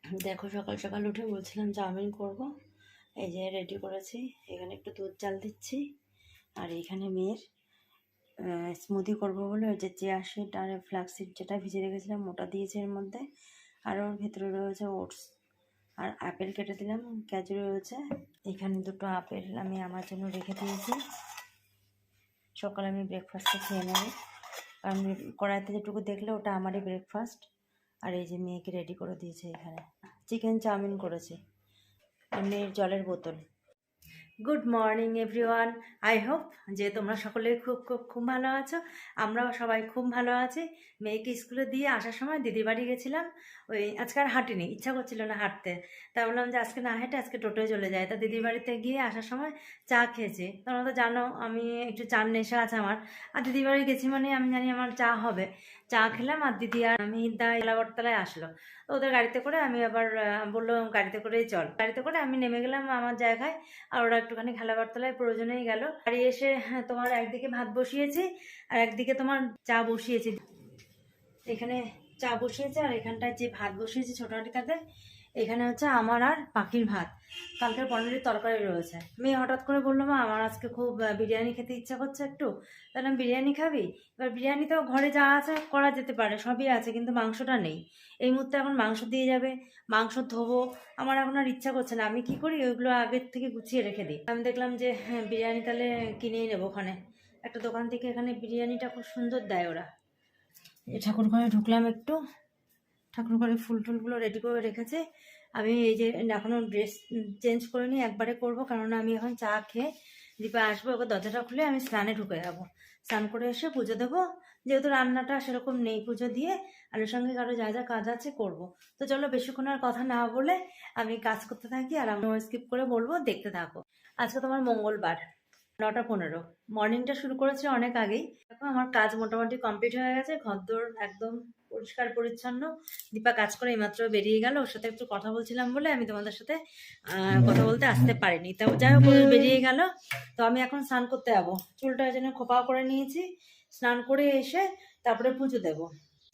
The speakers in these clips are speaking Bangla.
দেখো সকাল সকাল উঠে বলছিলাম চাউমিন করব। এই যে রেডি করেছি, এখানে একটু দুধ জাল দিচ্ছি। আর এখানে মেয়ের স্মুদি করব বলে ওই যে চিয়া সিড আর ফ্লাক্স সিড যেটা ভিজে রেখেছিলাম ওটা দিয়েছি এর মধ্যে। আর ওর ভেতরে রয়েছে ওটস আর আপেল কেটে দিলাম, ক্যাজু রয়েছে। এখানে দুটো আপেল আমি আমার জন্য রেখে দিয়েছি, সকালে আমি ব্রেকফাস্টে খেয়ে নেব। কারণ কড়াইতে যেটুকু দেখলে ওটা আমারই ব্রেকফাস্ট। আর এই যে মেয়েকে রেডি করে দিয়েছে, এখানে চিকেন চাউমিন করেছে। আর মেয়ের জলের বোতল। Good morning everyone, I hope যে তোমরা সকলে খুব খুব খুব ভালো আছো। আমরাও সবাই খুব ভালো আছি। মেয়েকে স্কুলে দিয়ে আসার সময় দিদির বাড়ি গেছিলাম। ওই আজকে আর হাঁটিনি, ইচ্ছা করছিল না হাঁটতে। তা বললাম যে আজকে না হেঁটে আজকে টোটোয় চলে যায়। তা দিদির বাড়িতে গিয়ে আসার সময় চা খেয়েছি। তোমরা তো জানো আমি একটু চার নেশা আছে আমার। আর দিদির বাড়ি গেছি মানে আমি জানি আমার চা হবে। চা খেলাম আর দিদি আর আমি এলাবরতলায় আসলো। তো ওদের গাড়িতে করে আমি আবার বললো গাড়িতে করেই চল। গাড়িতে করে আমি নেমে গেলাম আমার জায়গায়। আর ওরা একটুখানি খেলাবার্তলায় প্রয়োজনেই গেল। বাড়ি এসে তোমার একদিকে ভাত বসিয়েছি আর একদিকে তোমার চা বসিয়েছি। এখানে চা বসিয়েছে আর এখানটায় যে ভাত বসিয়েছি ছোটো হাঁড়িটাতে, এখানে হচ্ছে আমার আর পাখির ভাত। কালকের পনিরের তরকারি রয়েছে। মেয়ে হঠাৎ করে বললো মা আমার আজকে খুব বিরিয়ানি খেতে ইচ্ছা করছে একটু। তাহলে বিরিয়ানি খাবি? এবার বিরিয়ানিতেও ঘরে যা আছে করা যেতে পারে, সবই আছে, কিন্তু মাংসটা নেই। এই মুহূর্তে এখন মাংস দিয়ে যাবে, মাংস ধোবো, আমার এখন আর ইচ্ছা করছে না। আমি কি করি, ওইগুলো আগের থেকে গুছিয়ে রেখে দিই। আমি দেখলাম যে বিরিয়ানি তাহলে কিনেই নেবো। ওখানে একটা দোকান থেকে এখানে বিরিয়ানিটা খুব সুন্দর দেয় ওরা। ঠাকুর ঘরে ঢুকলাম একটু, ঠাকুর ঘরে ফুল টুলগুলো রেডি করে রেখেছে। আমি এই যে এখনও ড্রেস চেঞ্জ করে নিই, একবারে করব, কারণ আমি এখন চা খেয়ে দীপা আসবো, ওকে দরজাটা খুলে আমি স্নানে ঢুকে যাবো। স্নান করে এসে পুজো দেবো, যেহেতু রান্নাটা সেরকম নেই, পুজো দিয়ে আলোর সঙ্গে কারো যা যা কাজ আছে করব। তো চলো বেশিক্ষণ আর কথা না বলে আমি কাজ করতে থাকি, আর আমি স্কিপ করে বলবো, দেখতে থাকো। আজকে তোমার মঙ্গলবার, 9টা 15। মর্নিংটা শুরু করেছে অনেক আগেই। দেখো আমার কাজ মোটামুটি কমপ্লিট হয়ে গেছে, ঘরদোর একদম পরিষ্কার পরিচ্ছন্ন। দীপা কাজ করে এইমাত্র বেরিয়ে গেল, ওর সাথে একটু কথা বলছিলাম বলে আমি তোমাদের সাথে কথা বলতে আসতে পারিনি। তো যাই হোক বেরিয়ে গেল। তো আমি এখন স্নান করতে যাবো, চুলটা যেন খোপা করে নিয়েছি। স্নান করে এসে তারপরে পুজো দেবো।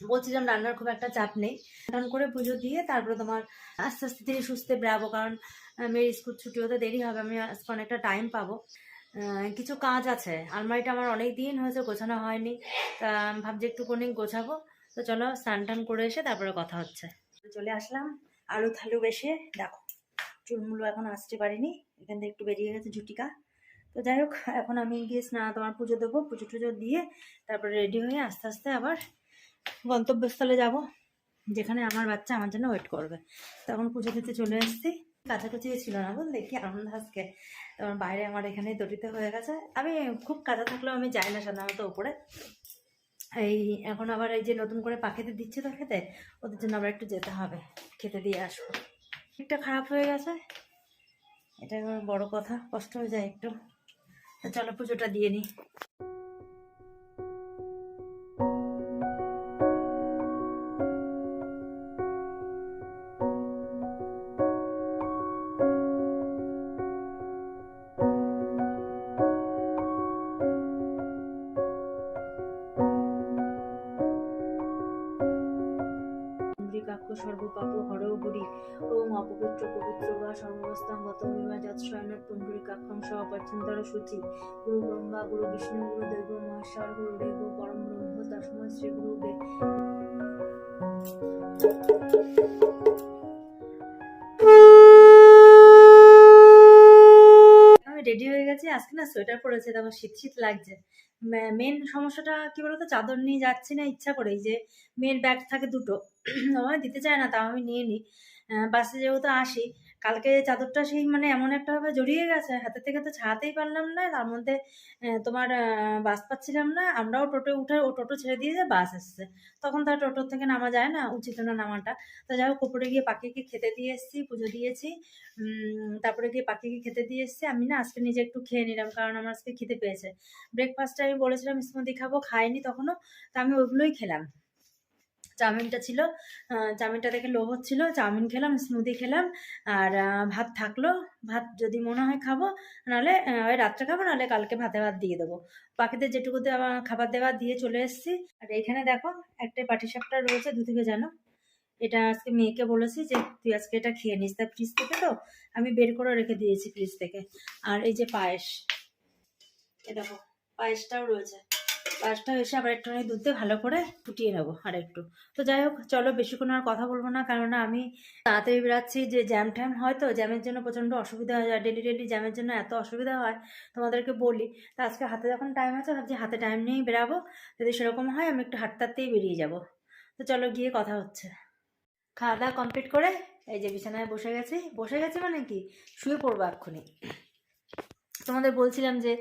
বলছিলাম রান্নার খুব একটা চাপ নেই, স্নান করে পুজো দিয়ে তারপরে তোমার আস্তে আস্তে ধীরে সুস্থে বেরাবো, কারণ মেয়ের স্কুল ছুটি হতে দেরি হবে, আমি আজকে অনেকটা টাইম পাবো। কিছু কাজ আছে, আলমারিটা আমার অনেক দিন হয়েছে গোছানো হয়নি, তা ভাবছি একটুখানি গোছাবো। তো চলো স্নান টান করে এসে তারপরে কথা হচ্ছে। চলে আসলাম আলু থালু বেশে, দেখো চুলমুলো এখন আসতে পারিনি, এখান থেকে একটু বেরিয়ে গেছে ঝুটিকা। তো যাই হোক এখন আমি গিয়ে তোমার পুজো দেবো, পুজো টুজো দিয়ে তারপরে রেডি হয়ে আস্তে আস্তে আবার গন্তব্যস্থলে যাব, যেখানে আমার বাচ্চা আমার জন্য ওয়েট করবে। তখন পুজো দিতে চলে এসেছি। কাছাকাছি ছিল না বুঝলে, কি আনন্দ আজকে। তোমার বাইরে আমার এখানে দড়িতে হয়ে গেছে। আমি খুব কাজা থাকলেও আমি যাই না সাধারণত উপরে। এই এখন আবার এই যে নতুন করে পাখিতে দিচ্ছে তো খেতে, ওদের জন্য আবার একটু যেতে হবে, খেতে দিয়ে আসবো। একটা খারাপ হয়ে গেছে, এটা বড় কথা, কষ্ট হয়ে যায় একটু। তো চলো পুজোটা দিয়ে নিই। কাক্ষ সর্বপাপ হরও হরি ওম অপবিত্র পবিত্র বা সর্বস্থান গত বিমা যৎস্বয়নত পুণ্ডরী কাক্ষং সপচ্ছন্তর সূচি গুরু ব্রহ্মা গুরু বিষ্ণু গুরু দেব মহেশ্বর গুরু দেব পরম ব্রহ্ম তস্মৈ শ্রী গুরু বে। আমি রেডি হয়ে গেছি, আজকে না সোয়েটার পরেছে, তারপর শীত শীত লাগছে। মেন সমস্যাটা কি বলতো, চাদর নিয়ে যাচ্ছি না ইচ্ছা করেই, যে মেয়ের ব্যাগ থাকে দুটো, আমার দিতে চায় না, তাও আমি নিয়ে নিই। বাসে যেহেতু আসি, কালকে চাদরটা সেই মানে এমন একটা ভাবে জড়িয়ে গেছে হাতের থেকে, তো ছাড়াতেই পারলাম না। তার মধ্যে তোমার বাস পাচ্ছিলাম না, আমরাও টোটো উঠে, ও টোটো ছেড়ে দিয়েছে, বাস এসছে। তখন তার টোটোর থেকে নামা যায় না, উচিত না নামাটা। তো যাই হোক উপরে গিয়ে পাখিকে খেতে দিয়ে এসেছি, পুজো দিয়েছি। তারপরে গিয়ে পাখিকে খেতে দিয়ে এসেছি। আমি না আজকে নিজে একটু খেয়ে নিলাম, কারণ আমার আজকে খিদে পেয়েছে। ব্রেকফাস্টে আমি বলেছিলাম স্মুদি খাবো, খাইনি তখনও, তো আমি ওইগুলোই খেলাম। চাউমিনটা ছিল, চাউমিনটা দেখে লোভ হচ্ছিল, চাউমিন খেলাম, স্মুদি খেলাম, আর ভাত থাকলো। ভাত যদি মনে হয় খাবো, নাহলে ওই রাত্রে খাবো, নাহলে কালকে ভাতে ভাত দিয়ে দেবো। পাখিদের যেটুকুতে আমার খাবার দেওয়া দিয়ে চলে এসেছি। আর এখানে দেখো একটা পাটিসাপটা রয়েছে ধুতি ভেজানো, এটা আজকে মেয়েকে বলেছি যে তুই আজকে এটা খেয়ে নিস, তা ফ্রিজ থেকে তো আমি বের করে রেখে দিয়েছি ফ্রিজ থেকে। আর এই যে পায়েস, এ দেখো পায়েসটাও রয়েছে। পায়েসটা এসে আবার একটুখানি দুধ দিয়ে ভালো করে ফুটিয়ে নেবো আর একটু। তো যাই হোক চলো, বেশিক্ষণ আর কথা বলবো না, কারণ আমি তাড়াতাড়ি বেরাচ্ছি, যে জ্যাম ট্যাম হয় তো, জ্যামের জন্য প্রচণ্ড অসুবিধা হয়ে যায়, ডেলি ডেলি জ্যামের জন্য এত অসুবিধা হয় তোমাদেরকে বলি। তা আজকে হাতে যখন টাইম আছে ভাবছি হাতে টাইম নিয়েই বেরাবো, যদি সেরকম হয় আমি একটু হাঁটতে হাঁটতেই বেরিয়ে যাব। তো চলো গিয়ে কথা হচ্ছে। খাওয়া দাওয়া কমপ্লিট করে এই যে বিছানায় বসে গেছি মানে কি, শুয়ে পড়বো এক্ষুনি। তোমাদের বলছিলাম যে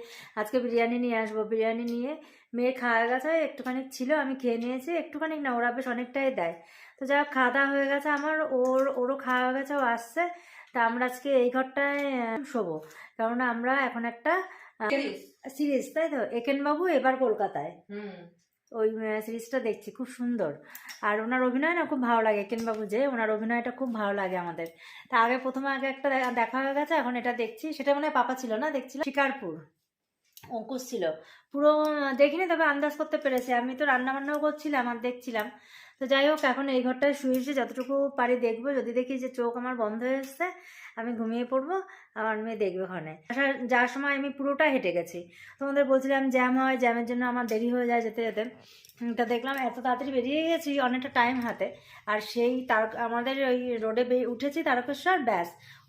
আজকে বিরিয়ানি নিয়ে আসবো, বিরিয়ানি নিয়ে মেয়ে খাওয়া গেছে, একটুখানি ছিল আমি খেয়ে নিয়েছি, একটুখানি না ওরা বেশ অনেকটাই দেয়। তো যা খাওয়া দাওয়া হয়ে গেছে আমার, ওরও খাওয়া হয়ে গেছে, ও আসছে। তা আমরা আজকে এই ঘরটায় শোবো, কারণ আমরা এখন একটা সিরিজ, তাই তো, একেন বাবু এবার কলকাতায়, ওই সিরিজটা দেখছি, খুব সুন্দর। আর ওনার অভিনয় না খুব ভালো লাগে, একেনবাবু যে, ওনার অভিনয়টা খুব ভালো লাগে আমাদের। তা প্রথমে একটা দেখা হয়ে গেছে, এখন এটা দেখছি। সেটা মানে পাপা ছিল না, দেখছিল শিকারপুর, অঙ্কুশ ছিল। পুরো দেখিনি, তবে আন্দাজ করতে পেরেছি। আমি তো রান্না বান্নাও করছিলাম আর দেখছিলাম। তো যাই হোক এখন এই ঘরটায় শুয়ে যতটুকু পারি দেখবো, যদি দেখি যে চোখ আমার বন্ধ হয়ে এসছে আমি ঘুমিয়ে পড়বো, আমার মেয়ে দেখবে ওখানে। যাওয়ার সময় আমি পুরোটা হেঁটে গেছি। তোমাদের বলছিলাম জ্যাম হয়, জ্যামের জন্য আমার দেরি হয়ে যায় যেতে যেতে। তা দেখলাম এত তাড়াতাড়ি বেরিয়ে গেছি, অনেকটা টাইম হাতে। আর সেই আমাদের ওই রোডে উঠেছি তারকেশ্বর, ব্যাস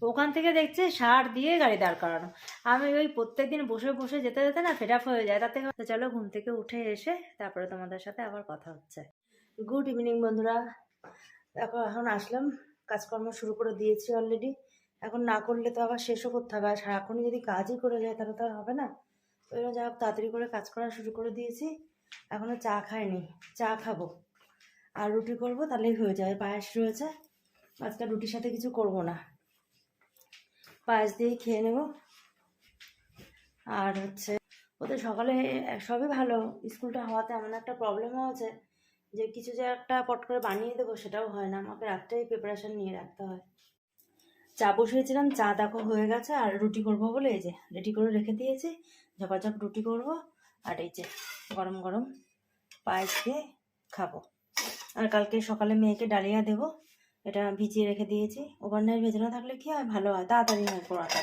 ওখান থেকে দেখছি সার দিয়ে গাড়ি দাঁড় করানো। আমি ওই প্রত্যেকদিন বসে বসে যেতে যেতে না ফেড আপ হয়ে যায়, তাতে চলো ঘুম থেকে উঠে এসে তারপরে তোমাদের সাথে আবার কথা হচ্ছে। গুড ইভিনিং বন্ধুরা, দেখো এখন আসলাম, কাজকর্ম শুরু করে দিয়েছি অলরেডি। এখন না করলে তো আবার শেষও করতে হবে, আর সারাক্ষণই যদি কাজই করে যায় তাহলে তো আর হবে না। ওই জন্য যা হোক তাড়াতাড়ি করে কাজ করা শুরু করে দিয়েছি। এখনও চা খাইনি, চা খাবো আর রুটি করবো, তাহলেই হয়ে যাবে। পায়েস রয়েছে, আজকে রুটির সাথে কিছু করব না, পায়েস দিয়েই খেয়ে নেব। আর হচ্ছে ওদের সকালে সবই ভালো, স্কুলটা হওয়াতে এমন একটা প্রবলেমও আছে যে কিছু যে একটা পট করে বানিয়ে দেবো সেটাও হয় না, আমাকে রাত্রেই প্রিপারেশান নিয়ে রাখতে হয়। চা বসিয়েছিলাম, চা দেখো হয়ে গেছে। আর রুটি করব বলে এই যে রেডি করে রেখে দিয়েছি, ঝপাঝপ রুটি করব। আর এই যে গরম গরম পায়েস দিয়ে খাবো। আর কালকে সকালে মেয়েকে ডালিয়া দেবো, এটা ভিজিয়ে রেখে দিয়েছি। ওভারনাইট ভেজানো থাকলে কি হয়, ভালো হয়, তাড়াতাড়ি হয় পড়াটা।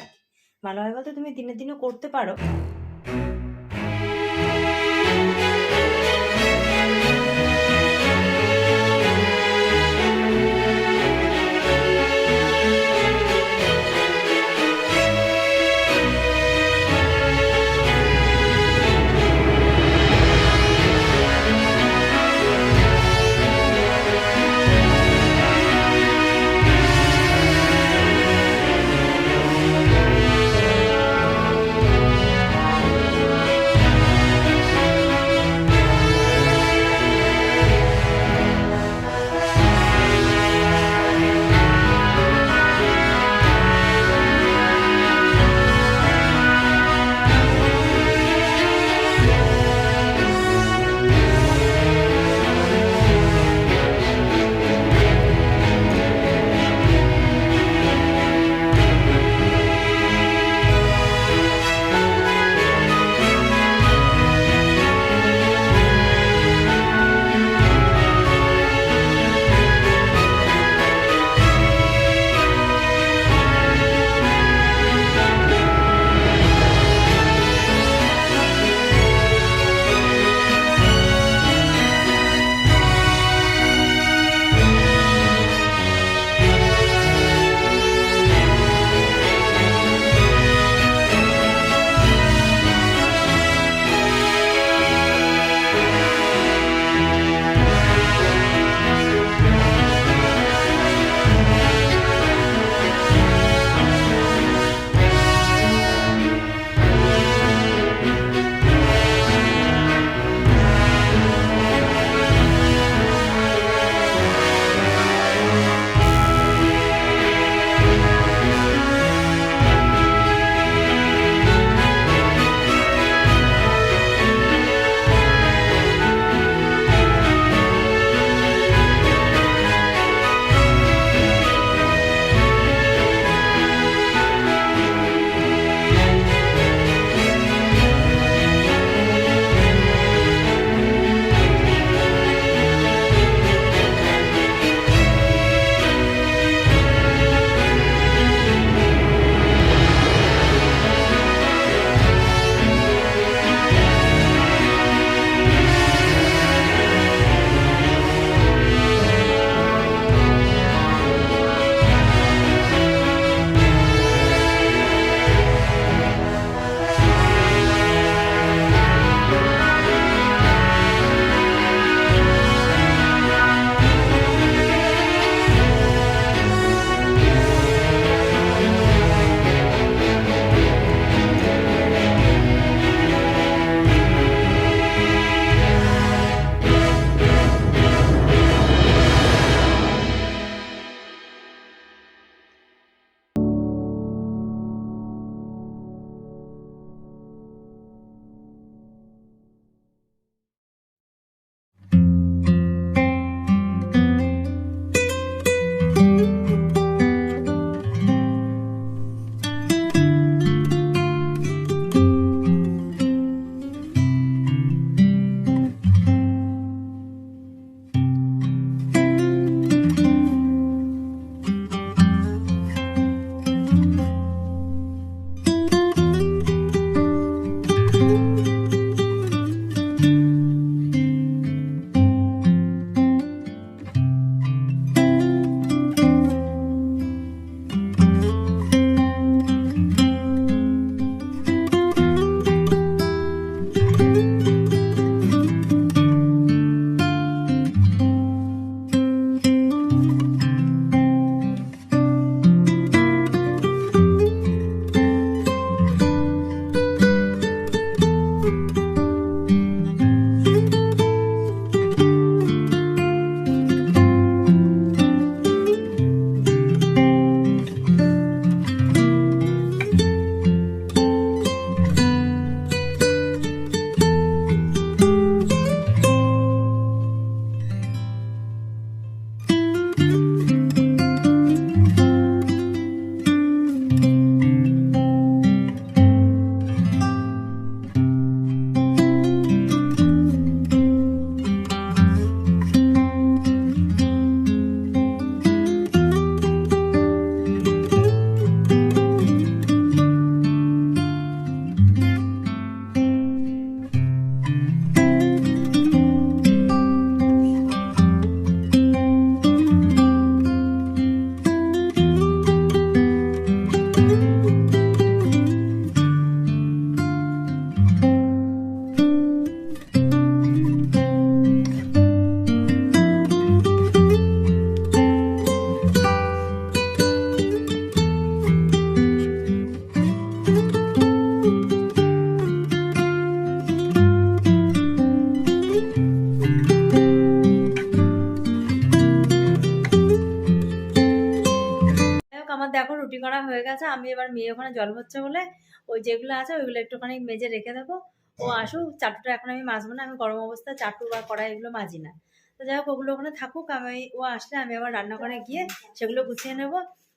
ভালো হয় বলতে তুমি দিনের দিনও করতে পারো। আমার দেখো রুটি করা হয়ে গেছে। আমি এবার মেয়ে ওখানে জল হচ্ছে বলে ওই যেগুলো আছে ওইগুলো একটুখানি মেজে রেখে দেবো। ও আসুক, চাটুটা এখন আমি মাজবো না, আমি গরম অবস্থায় চাটু বা কড়াই এগুলো মাজি না। তো যাই হোক, ওগুলো ওখানে থাকুক, আমি ও আসলে আমি আবার রান্নাঘরে গিয়ে সেগুলো গুছিয়ে নেব।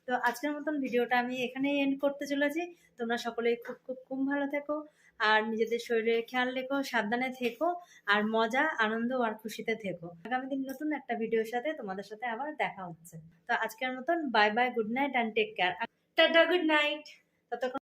তো আজকের মতন ভিডিওটা আমি এখানেই এন্ড করতে চলেছি। তোমরা সকলেই খুব খুব খুব ভালো থেকো, আর নিজেদের শরীরের খেয়াল রেখো, সাবধানে থেকো, আর মজা আনন্দ আর খুশিতে থেকো। আগামী দিন নতুন একটা ভিডিওর সাথে তোমাদের সাথে আবার দেখা হচ্ছে। তো আজকের মতন bye bye, good night and take care. টাটা, গুড নাইট। ততক্ষণ